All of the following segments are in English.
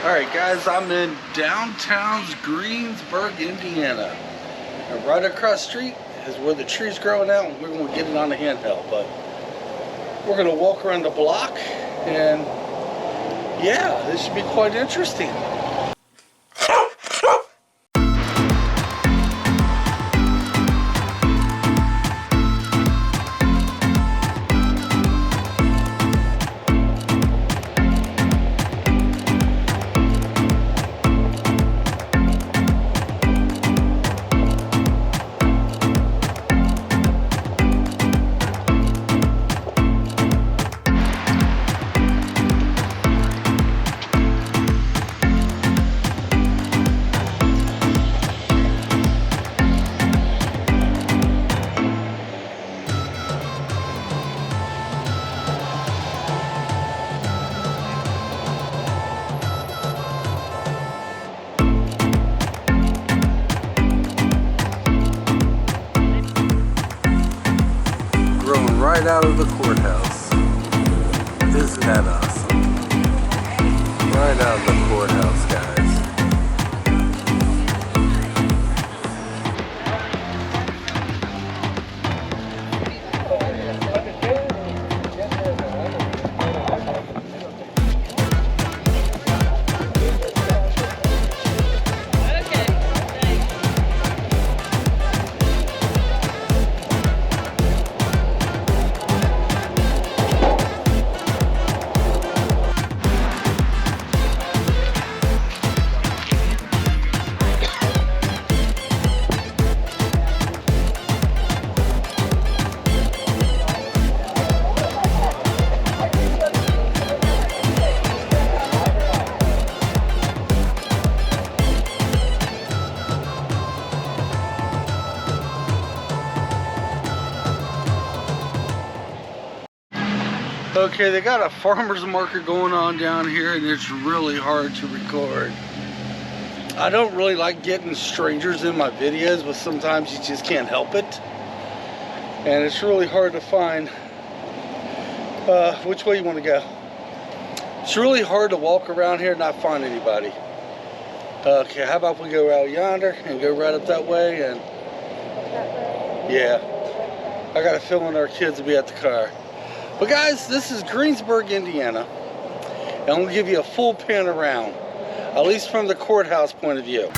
Alright guys, I'm in downtown's Greensburg, Indiana. And right across the street is where the tree's growing out, and we're going to get it on the handheld. But we're going to walk around the block, and yeah, this should be quite interesting. Right out of the courthouse. Isn't that awesome? Right out of the courthouse, guys. Okay, they got a farmer's market going on down here, and it's really hard to record. I don't really like getting strangers in my videos, but sometimes you just can't help it. And it's really hard to find which way you want to go. It's really hard to walk around here and not find anybody. Okay, how about we go out yonder and go right up that way? And yeah, I got a feeling our kids will be at the car. But guys, this is Greensburg, Indiana, and I'm going to give you a full pan around, at least from the courthouse point of view.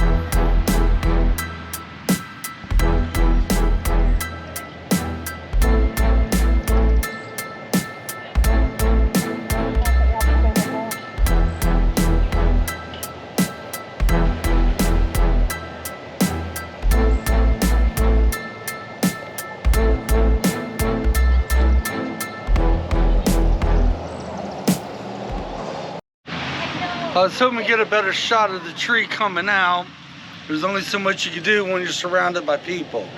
I was hoping to get a better shot of the tree coming out. There's only so much you can do when you're surrounded by people.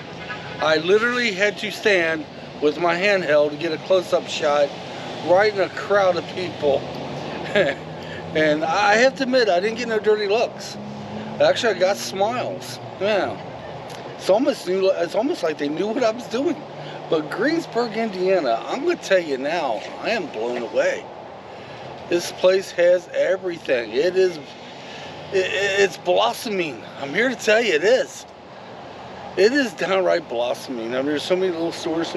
I literally had to stand with my handheld to get a close-up shot right in a crowd of people. And I have to admit, I didn't get no dirty looks. Actually, I got smiles. Yeah. It's almost like they knew what I was doing. But Greensburg, Indiana, I'm going to tell you now, I am blown away. This place has everything. It's blossoming. I'm here to tell you it is. It is downright blossoming. I mean, there's so many little stores,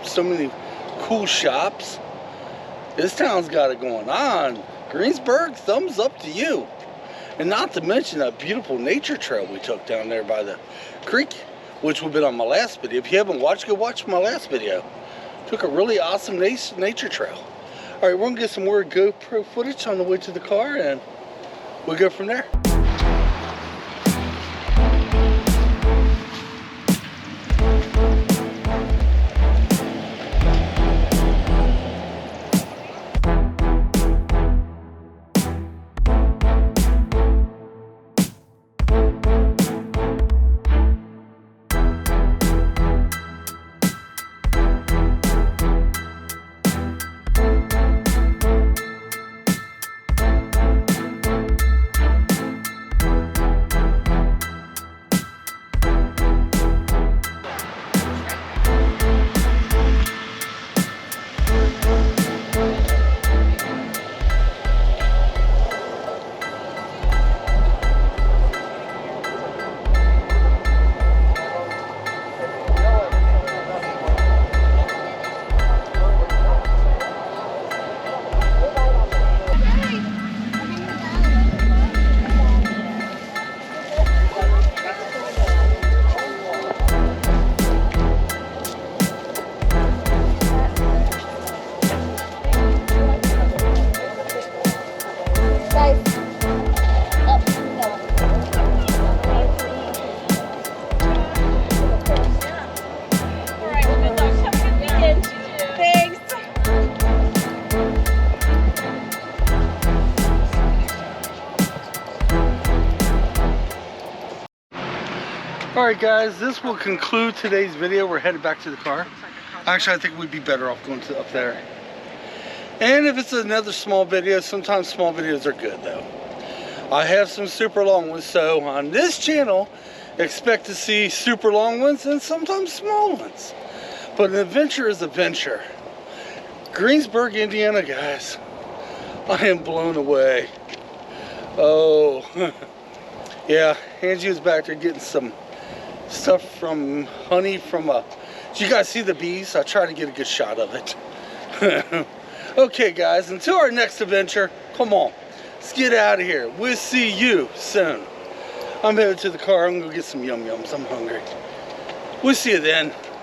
so many cool shops. This town's got it going on. Greensburg, thumbs up to you. And not to mention that beautiful nature trail we took down there by the creek, which would have been on my last video. If you haven't watched, go watch my last video. Took a really awesome nature trail. All right, we're gonna get some more GoPro footage on the way to the car, and we'll go from there. Alright guys, this will conclude today's video. We're headed back to the car. Actually, I think we'd be better off going up there. And if it's another small video, sometimes small videos are good though. I have some super long ones, so on this channel, expect to see super long ones and sometimes small ones. But an adventure is a venture. Greensburg, Indiana, guys. I am blown away. Oh, yeah, Angie was back there getting some stuff from honey from a... Did you guys see the bees? I tried to get a good shot of it. Okay, guys, until our next adventure, come on, let's get out of here. We'll see you soon. I'm headed to the car. I'm going to get some yum-yums. I'm hungry. We'll see you then.